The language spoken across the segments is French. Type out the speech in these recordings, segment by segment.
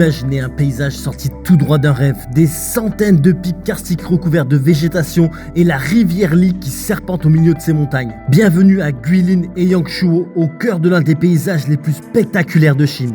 Imaginez un paysage sorti tout droit d'un rêve, des centaines de pics karstiques recouverts de végétation et la rivière Li qui serpente au milieu de ces montagnes. Bienvenue à Guilin et Yangshuo, au cœur de l'un des paysages les plus spectaculaires de Chine.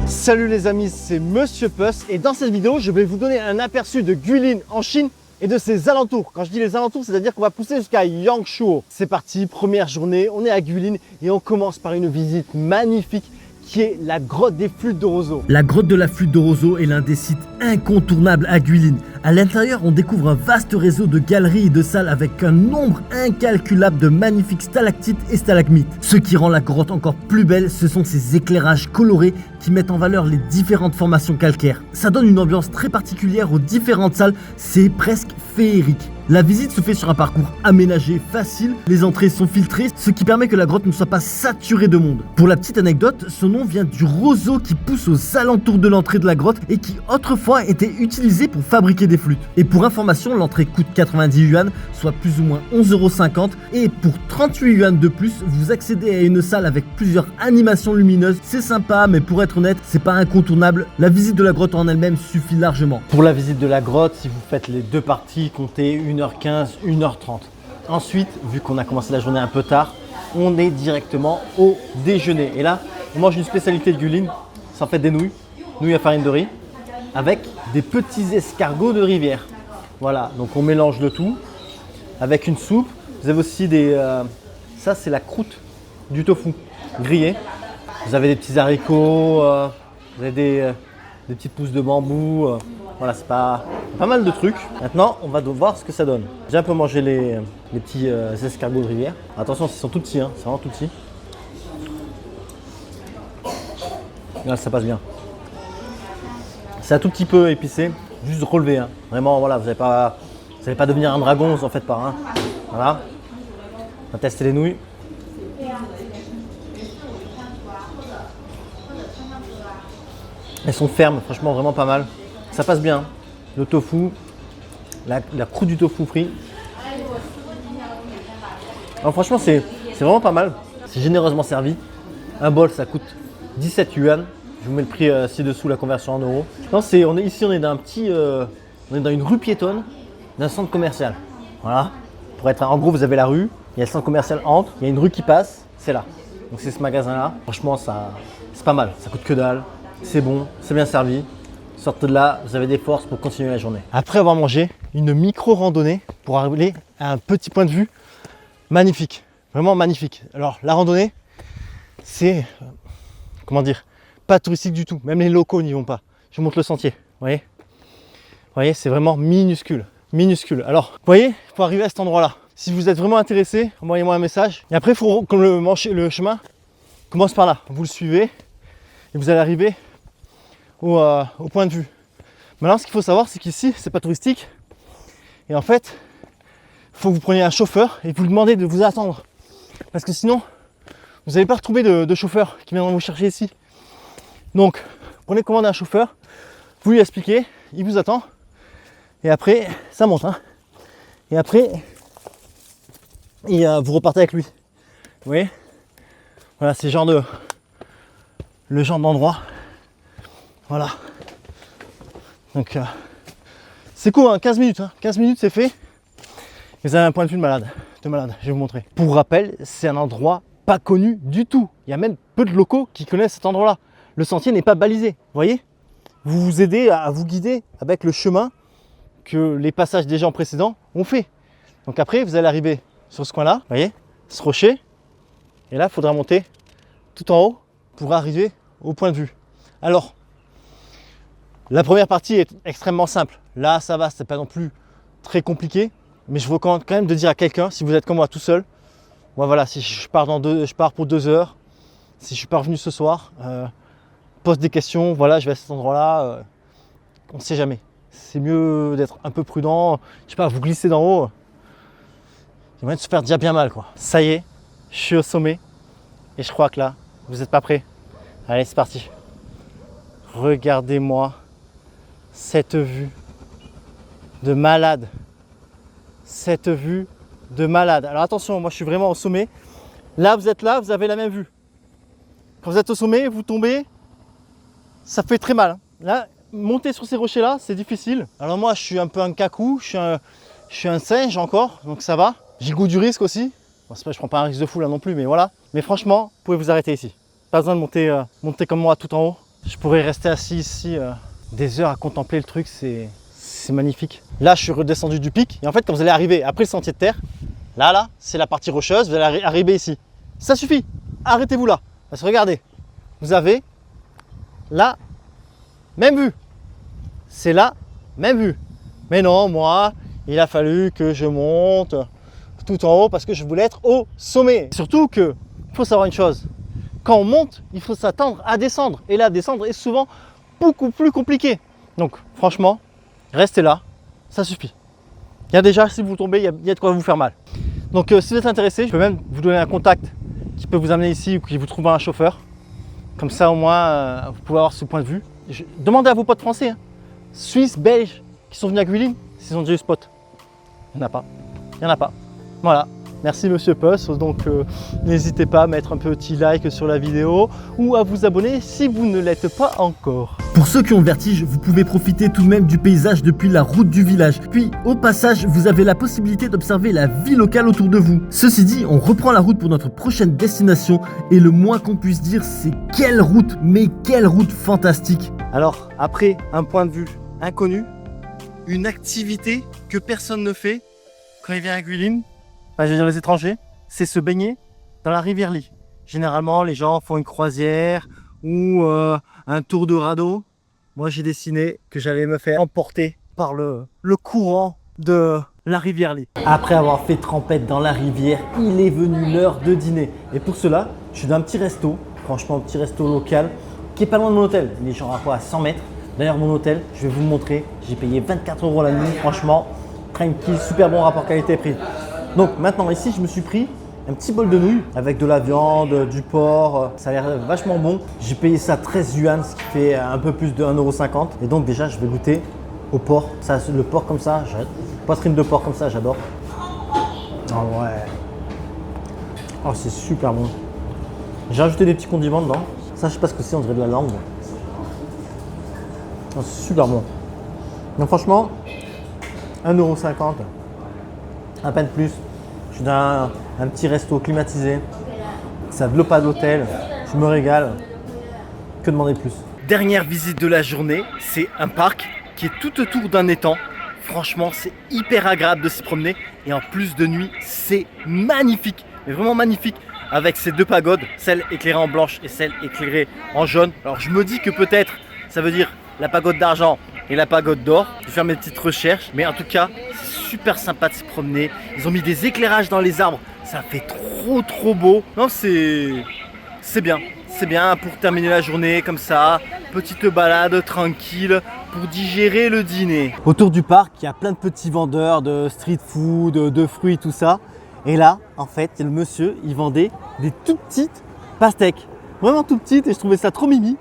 Salut les amis, c'est Monsieur Puss et dans cette vidéo, je vais vous donner un aperçu de Guilin en Chine et de ses alentours. Quand je dis les alentours, c'est-à-dire qu'on va pousser jusqu'à Yangshuo. C'est parti, première journée, on est à Guilin et on commence par une visite magnifique qui est la grotte des flûtes de roseau. La grotte de la flûte de roseau est l'un des sites incontournables à Guilin. À l'intérieur, on découvre un vaste réseau de galeries et de salles avec un nombre incalculable de magnifiques stalactites et stalagmites. Ce qui rend la grotte encore plus belle, ce sont ces éclairages colorés qui mettent en valeur les différentes formations calcaires. Ça donne une ambiance très particulière aux différentes salles, c'est presque féerique. La visite se fait sur un parcours aménagé, facile, les entrées sont filtrées, ce qui permet que la grotte ne soit pas saturée de monde. Pour la petite anecdote, ce nom vient du roseau qui pousse aux alentours de l'entrée de la grotte et qui autrefois était utilisé pour fabriquer des flûtes. Et pour information, l'entrée coûte 90 yuan, soit plus ou moins 11,50 € et pour 38 yuan de plus, vous accédez à une salle avec plusieurs animations lumineuses. C'est sympa, mais pour être honnête, c'est pas incontournable. La visite de la grotte en elle-même suffit largement. Pour la visite de la grotte, si vous faites les deux parties, comptez 1h15, 1h30. Ensuite, vu qu'on a commencé la journée un peu tard, on est directement au déjeuner. Et là, on mange une spécialité de Guilin, c'est en fait des nouilles à farine de riz, avec des petits escargots de rivière. Voilà, donc on mélange le tout avec une soupe. Vous avez aussi ça c'est la croûte du tofu grillé. Vous avez des petits haricots, vous avez des petites pousses de bambou. Voilà, c'est pas mal de trucs. Maintenant, on va voir ce que ça donne. Déjà, on peut manger les petits escargots de rivière. Attention, ils sont tout petits, hein, c'est vraiment tout petit. Là, ça passe bien. C'est un tout petit peu épicé, juste relevé. Hein. Vraiment, voilà, vous n'allez pas devenir un dragon, vous en faites pas. Hein. Voilà. On va tester les nouilles. Elles sont fermes, franchement, vraiment pas mal. Ça passe bien. Le tofu, la croûte du tofu frit. Alors franchement, c'est vraiment pas mal. C'est généreusement servi. Un bol, ça coûte 17 yuan. Je vous mets le prix ci-dessous, la conversion en euros. Non, on est dans une rue piétonne d'un centre commercial. Voilà. En gros, vous avez la rue, il y a le centre commercial entre, il y a une rue qui passe, c'est là. Donc c'est ce magasin-là. Franchement, c'est pas mal. Ça coûte que dalle. C'est bon, c'est bien servi. Sortez de là, vous avez des forces pour continuer la journée. Après avoir mangé, une micro-randonnée pour arriver à un petit point de vue magnifique. Vraiment magnifique. Alors, la randonnée, c'est, pas touristique du tout. Même les locaux n'y vont pas. Je vous montre le sentier. Vous voyez, c'est vraiment minuscule. Minuscule. Alors, vous voyez, il faut arriver à cet endroit-là. Si vous êtes vraiment intéressé, envoyez-moi un message. Et après, il faut que le chemin commence par là. Vous le suivez et vous allez arriver au point de vue. Maintenant, ce qu'il faut savoir, c'est qu'ici, c'est pas touristique. Et en fait, il faut que vous preniez un chauffeur et vous lui demandez de vous attendre. Parce que sinon, vous n'allez pas retrouver de chauffeur qui viendra vous chercher ici. Donc, prenez commande d'un chauffeur, vous lui expliquez, il vous attend. Et après, ça monte. Hein. Et après, vous repartez avec lui. Vous voyez ? Voilà, c'est le genre d'endroit. Voilà. Donc, c'est court, hein, 15 minutes. Hein. 15 minutes, c'est fait. Vous avez un point de vue de malade. Je vais vous montrer. Pour rappel, c'est un endroit pas connu du tout. Il y a même peu de locaux qui connaissent cet endroit-là. Le sentier n'est pas balisé. Vous voyez ? Vous vous aidez à vous guider avec le chemin que les passages des gens précédents ont fait. Donc après, vous allez arriver sur ce coin-là. Vous voyez ? Ce rocher. Et là, il faudra monter tout en haut pour arriver au point de vue. Alors, la première partie est extrêmement simple. Là, ça va, c'est pas non plus très compliqué. Mais je vous recommande quand même de dire à quelqu'un, si vous êtes comme moi tout seul, moi voilà, si je pars pour 2 heures, si je suis pas revenu ce soir, pose des questions, voilà, je vais à cet endroit-là, on ne sait jamais. C'est mieux d'être un peu prudent, je sais pas, vous glissez d'en haut, il y a moyen de se faire déjà bien mal quoi. Ça y est, je suis au sommet et je crois que là, vous n'êtes pas prêts. Allez, c'est parti. Regardez-moi cette vue de malade. Cette vue de malade. Alors attention, moi je suis vraiment au sommet. Là, vous avez la même vue. Quand vous êtes au sommet, vous tombez, ça fait très mal. Là, monter sur ces rochers-là, c'est difficile. Alors moi, je suis un peu un cacou, je suis un singe encore, donc ça va. J'ai le goût du risque aussi. Bon, c'est pas, je prends pas un risque de fou là non plus, mais voilà. Mais franchement, vous pouvez vous arrêter ici. Pas besoin de monter comme moi tout en haut. Je pourrais rester assis ici des heures à contempler le truc, c'est magnifique. Là, je suis redescendu du pic. Et en fait, quand vous allez arriver après le sentier de terre, là, c'est la partie rocheuse, vous allez arriver ici. Ça suffit, arrêtez-vous là. Parce que regardez, vous avez la même vue. C'est la même vue. Mais non, moi, il a fallu que je monte tout en haut parce que je voulais être au sommet. Surtout que, il faut savoir une chose, quand on monte, il faut s'attendre à descendre. Et là, descendre est souvent beaucoup plus compliqué. Donc, franchement, restez là, ça suffit. Il y a déjà, si vous tombez, il y a de quoi vous faire mal. Donc, si vous êtes intéressé, je peux même vous donner un contact qui peut vous amener ici ou qui vous trouvera un chauffeur. Comme ça, au moins, vous pouvez avoir ce point de vue. Demandez à vos potes français, hein, Suisses, Belges, qui sont venus à Guilin, s'ils ont déjà eu spot. Il n'y en a pas. Il n'y en a pas. Voilà. Merci Monsieur Puss. Donc, n'hésitez pas à mettre un petit like sur la vidéo ou à vous abonner si vous ne l'êtes pas encore. Pour ceux qui ont le vertige, vous pouvez profiter tout de même du paysage depuis la route du village. Puis, au passage, vous avez la possibilité d'observer la vie locale autour de vous. Ceci dit, on reprend la route pour notre prochaine destination et le moins qu'on puisse dire, c'est quelle route, mais quelle route fantastique. Alors, après un point de vue inconnu, une activité que personne ne fait quand il vient à Guilin, enfin, je veux dire les étrangers, c'est se baigner dans la rivière Ly. Généralement, les gens font une croisière ou un tour de radeau. Moi, j'ai décidé que j'allais me faire emporter par le courant de la rivière Ly. Après avoir fait trempette dans la rivière, il est venu l'heure de dîner. Et pour cela, je suis dans un petit resto, franchement un petit resto local, qui est pas loin de mon hôtel. Il est genre à 100 mètres. D'ailleurs, mon hôtel, je vais vous le montrer. J'ai payé 24 € la nuit, franchement, tranquille, super bon rapport qualité-prix. Donc maintenant ici, je me suis pris un petit bol de nouilles avec de la viande, du porc, ça a l'air vachement bon. J'ai payé ça 13 yuan, ce qui fait un peu plus de 1,50 €. Et donc déjà, je vais goûter au porc. Ça, le porc comme ça, poitrine de porc comme ça, j'adore. Oh ouais. Oh, c'est super bon. J'ai rajouté des petits condiments dedans. Ça, je sais pas ce que c'est, on dirait de la langue. Oh, c'est super bon. Donc franchement, 1,50 €. À peine plus. Je suis dans un petit resto climatisé. Ça ne pas d'hôtel. Je me régale. Que demander de plus? Dernière visite de la journée, c'est un parc qui est tout autour d'un étang. Franchement, c'est hyper agréable de s'y promener. Et en plus de nuit, c'est magnifique. Mais vraiment magnifique. Avec ces deux pagodes, celle éclairée en blanche et celle éclairée en jaune. Alors je me dis que peut-être ça veut dire la pagode d'argent et la pagode d'or. Je vais faire mes petites recherches. Mais en tout cas, c'est super sympa de s'y promener. Ils ont mis des éclairages dans les arbres. Ça fait trop beau. Non, c'est bien. C'est bien pour terminer la journée comme ça. Petite balade tranquille pour digérer le dîner. Autour du parc, il y a plein de petits vendeurs de street food, de fruits, tout ça. Et là, en fait, le monsieur, il vendait des tout petites pastèques. Vraiment tout petites et je trouvais ça trop mimi.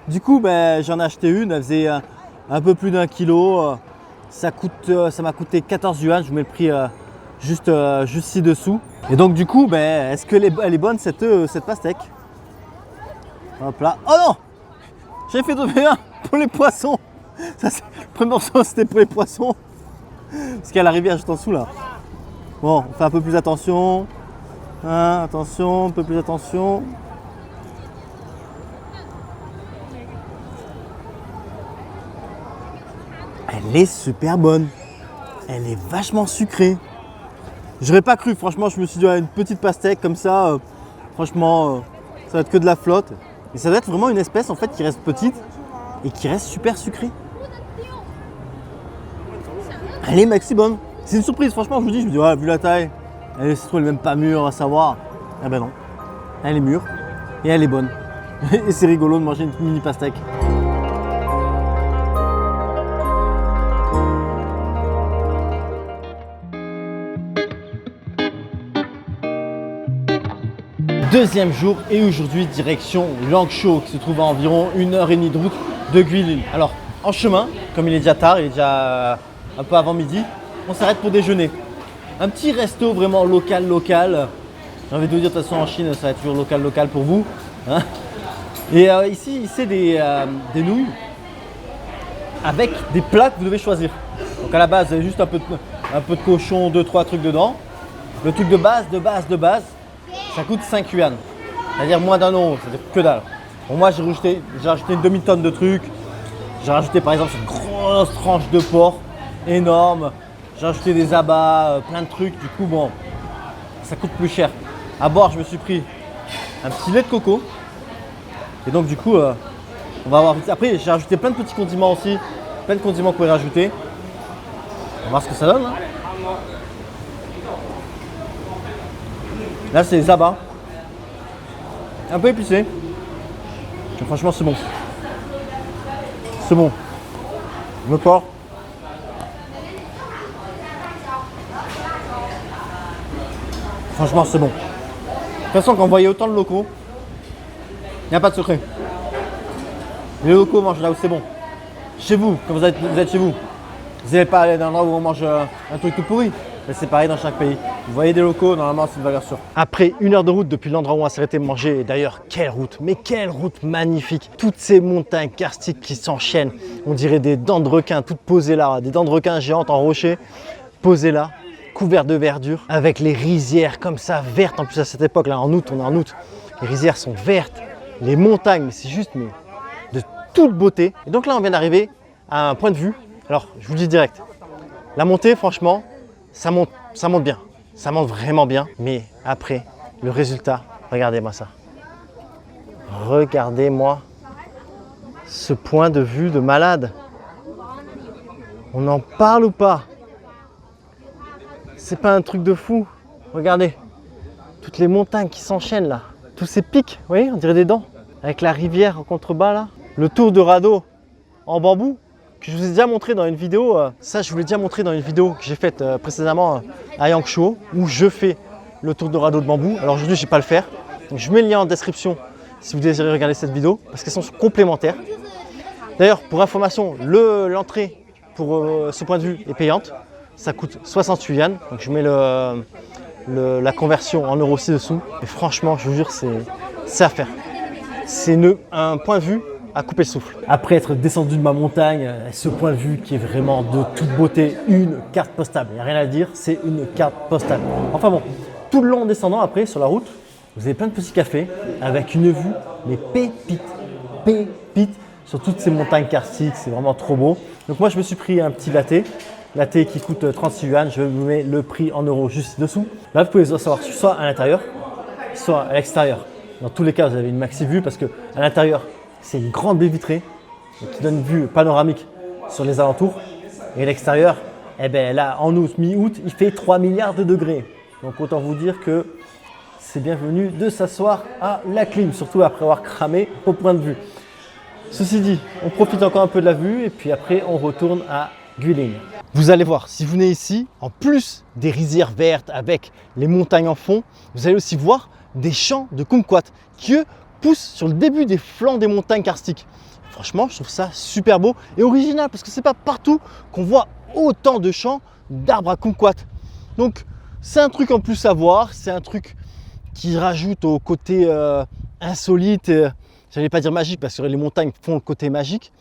Du coup, j'en ai acheté une. Elle faisait un peu plus d'1 kilo. Ça m'a coûté 14 yuan. Je vous mets le prix juste ci-dessous. Et donc, du coup, est-ce qu'elle est bonne cette pastèque? Hop là. Oh non! J'ai fait tomber un pour les poissons. Ça, le premier morceau, c'était pour les poissons. Parce qu'il y a la rivière juste en dessous là. Bon, on fait un peu plus attention. Hein, attention, un peu plus attention. Elle est super bonne. Elle est vachement sucrée. J'aurais pas cru, franchement, je me suis dit une petite pastèque comme ça. Franchement, ça va être que de la flotte. Et ça doit être vraiment une espèce en fait qui reste petite et qui reste super sucrée. Elle est maxi bonne. C'est une surprise, franchement, je vous dis, ouais, vu la taille, elle est même pas mûre à savoir. Eh ben non, elle est mûre et elle est bonne. Et c'est rigolo de manger une mini pastèque. Deuxième jour et aujourd'hui direction Liangshuo qui se trouve à environ 1h30 de route de Guilin. Alors en chemin, comme il est déjà tard, il est déjà un peu avant midi, on s'arrête pour déjeuner. Un petit resto vraiment local. J'ai envie de vous dire, de toute façon en Chine, ça va être toujours local pour vous. Hein. Et ici, c'est des nouilles avec des plats que vous devez choisir. Donc à la base, vous avez juste un peu de cochon, 2-3 trucs dedans. Le truc de base, ça coûte 5 yuan. C'est-à-dire moins d'1 euro, c'est-à-dire que dalle. Bon, moi, j'ai rajouté une demi-tonne de trucs. J'ai rajouté par exemple cette grosse tranche de porc énorme. J'ai rajouté des abats, plein de trucs. Du coup, bon, ça coûte plus cher. À bord, je me suis pris un petit lait de coco. Et donc, du coup, on va voir. Après, j'ai rajouté plein de petits condiments aussi. Plein de condiments que vous pouvez rajouter. On va voir ce que ça donne. Hein. Là, c'est les abats. Un peu épicé. Et franchement, c'est bon. C'est bon. Le porc. Franchement, c'est bon. De toute façon, quand vous voyez autant de locaux, il n'y a pas de secret. Les locaux mangent là où c'est bon. Chez vous, quand vous êtes chez vous, vous n'allez pas aller dans un endroit où on mange un truc tout pourri. Mais c'est pareil dans chaque pays. Vous voyez des locaux, normalement c'est une valeur sûre. Après 1 heure de route depuis l'endroit où on s'est arrêté manger, et d'ailleurs quelle route, mais quelle route magnifique. Toutes ces montagnes karstiques qui s'enchaînent, on dirait des dents de requin toutes posées là, des dents de requin géantes en rocher, posées là, couvertes de verdure, avec les rizières comme ça, vertes en plus à cette époque là, en août, on est en août. Les rizières sont vertes, les montagnes, c'est juste mais de toute beauté. Et donc là on vient d'arriver à un point de vue, alors je vous le dis direct, la montée franchement, ça monte bien, ça monte vraiment bien, mais après, le résultat, regardez-moi ça. Regardez-moi ce point de vue de malade. On en parle ou pas? C'est pas un truc de fou. Regardez, toutes les montagnes qui s'enchaînent là, tous ces pics, vous voyez, on dirait des dents, avec la rivière en contrebas là, le tour de radeau en bambou. Que je vous ai déjà montré dans une vidéo, ça je vous l'ai déjà montré dans une vidéo que j'ai faite précédemment à Yangshuo où je fais le tour de radeau de bambou. Alors aujourd'hui je ne vais pas le faire, donc je mets le lien en description si vous désirez regarder cette vidéo parce qu'elles sont complémentaires. D'ailleurs pour information, l'entrée pour ce point de vue est payante, ça coûte 68 yuan, donc je mets la conversion en euros ci-dessous et franchement je vous jure c'est à faire. C'est un point de vue à couper le souffle. Après être descendu de ma montagne, ce point de vue qui est vraiment de toute beauté, une carte postale. Il n'y a rien à dire, c'est une carte postale. Enfin bon, tout le long en descendant après sur la route, vous avez plein de petits cafés avec une vue, mais pépite sur toutes ces montagnes karstiques, c'est vraiment trop beau. Donc moi je me suis pris un petit latte qui coûte 36 yuan, je vous mets le prix en euros juste dessous. Là vous pouvez le savoir soit à l'intérieur, soit à l'extérieur. Dans tous les cas vous avez une maxi vue parce que à l'intérieur, c'est une grande baie vitrée qui donne une vue panoramique sur les alentours. Et l'extérieur, eh ben là, en août, mi-août, il fait 3 milliards de degrés. Donc autant vous dire que c'est bienvenu de s'asseoir à la clim, surtout après avoir cramé au point de vue. Ceci dit, on profite encore un peu de la vue et puis après on retourne à Guilin. Vous allez voir, si vous venez ici, en plus des rizières vertes avec les montagnes en fond, vous allez aussi voir des champs de kumquat qui eux poussent sur le début des flancs des montagnes karstiques. Franchement, je trouve ça super beau et original parce que c'est pas partout qu'on voit autant de champs d'arbres à kumquat. Donc c'est un truc en plus à voir, c'est un truc qui rajoute au côté insolite, j'allais pas dire magique parce que les montagnes font le côté magique,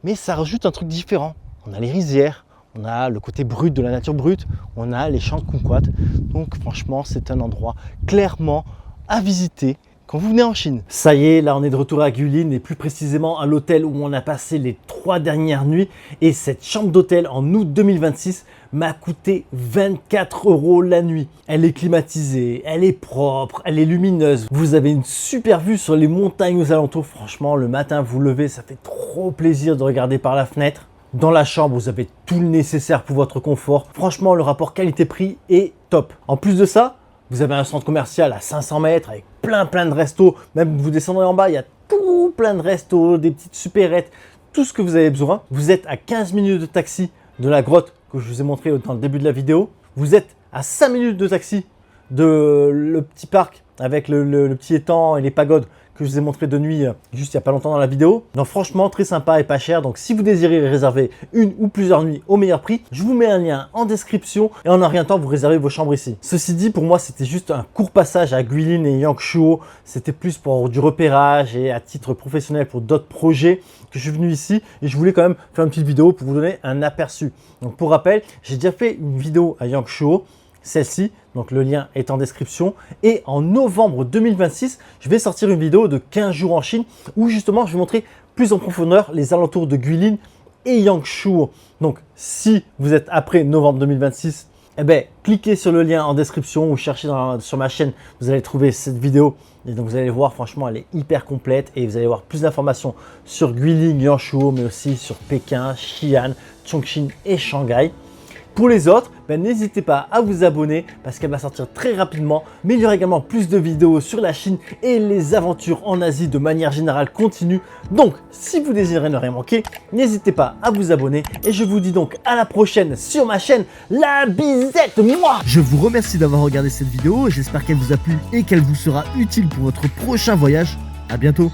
mais ça rajoute un truc différent. On a les rizières, on a le côté brut de la nature brute, on a les champs de kumquat. Donc franchement, c'est un endroit clairement à visiter quand vous venez en Chine. Ça y est, là on est de retour à Guilin et plus précisément à l'hôtel où on a passé les 3 dernières nuits. Et cette chambre d'hôtel en août 2026 m'a coûté 24 € la nuit. Elle est climatisée, elle est propre, elle est lumineuse. Vous avez une super vue sur les montagnes aux alentours. Franchement, le matin vous levez, ça fait trop plaisir de regarder par la fenêtre. Dans la chambre, vous avez tout le nécessaire pour votre confort. Franchement, le rapport qualité-prix est top. En plus de ça, vous avez un centre commercial à 500 mètres avec plein de restos. Même vous descendrez en bas, il y a tout plein de restos, des petites supérettes, tout ce que vous avez besoin. Vous êtes à 15 minutes de taxi de la grotte que je vous ai montré dans le début de la vidéo. Vous êtes à 5 minutes de taxi de le petit parc avec le petit étang et les pagodes que je vous ai montré de nuit juste il n'y a pas longtemps dans la vidéo. Donc franchement, très sympa et pas cher. Donc si vous désirez réserver une ou plusieurs nuits au meilleur prix, je vous mets un lien en description et en un rien de temps, vous réservez vos chambres ici. Ceci dit, pour moi, c'était juste un court passage à Guilin et Yangshuo. C'était plus pour du repérage et à titre professionnel pour d'autres projets que je suis venu ici et je voulais quand même faire une petite vidéo pour vous donner un aperçu. Donc pour rappel, j'ai déjà fait une vidéo à Yangshuo, celle-ci, donc le lien est en description. Et en novembre 2026, je vais sortir une vidéo de 15 jours en Chine où justement je vais montrer plus en profondeur les alentours de Guilin et Yangshuo. Donc si vous êtes après novembre 2026, eh bien, cliquez sur le lien en description ou cherchez sur ma chaîne, vous allez trouver cette vidéo. Et donc vous allez voir, franchement, elle est hyper complète et vous allez voir plus d'informations sur Guilin, Yangshuo, mais aussi sur Pékin, Xi'an, Chongqing et Shanghai. Pour les autres, n'hésitez pas à vous abonner parce qu'elle va sortir très rapidement. Mais il y aura également plus de vidéos sur la Chine et les aventures en Asie de manière générale continue. Donc, si vous désirez ne rien manquer, n'hésitez pas à vous abonner. Et je vous dis donc à la prochaine sur ma chaîne, la Bizette, moi. Je vous remercie d'avoir regardé cette vidéo. J'espère qu'elle vous a plu et qu'elle vous sera utile pour votre prochain voyage. À bientôt.